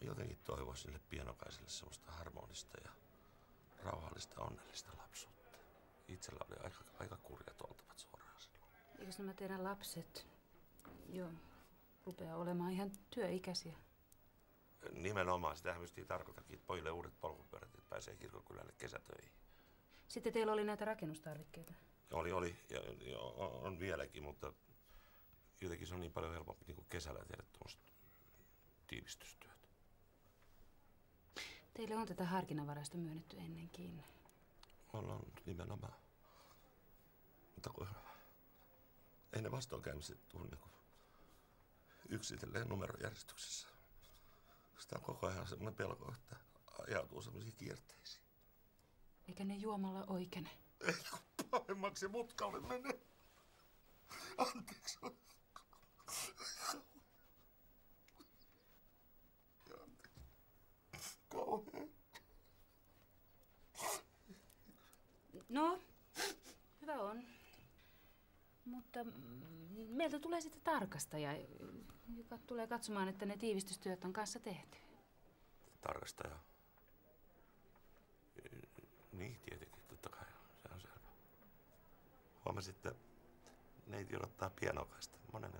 jotenkin toivoisin sille pienokaiselle semmoista harmonista ja rauhallista, onnellista lapsuutta. Itsellä oli aika kurjat oltavat suoraan silloin. Eikös nämä teidän lapset jo rupeaa olemaan ihan työikäisiä? Nimenomaan, sitähän mystiin tarkoitakin, että pojille uudet polkupyörät, että pääsee kirkonkylälle kesätöihin. Sitten teillä oli näitä rakennustarvikkeita? Oli ja on vieläkin, mutta jotenkin se on niin paljon helpompi niin kuin kesällä tehdä tuommoista tiivistystyötä. Teille on tätä harkinnanvaraista myönnetty ennenkin. On nimenomaan. Mutta kun ei ne vastoinkäymiset tule niin yksitellen numerojärjestyksessä. Sitä on koko ajan semmoinen pelko, että ajautuu semmoisiin kierteisiin. Eikä ne juomalla oikene? Ei kun pahemmaksi mutkalle menee. Anteeksi. Kauhean. No, hyvä on. Mutta meiltä tulee sitten tarkastaja, joka tulee katsomaan, että ne tiivistystyöt on kanssa tehty. Tarkastaja? Niin, tietenkin, totta kai. Se on selvä. Huomasin, että neiti odottaa pienokaista. Monen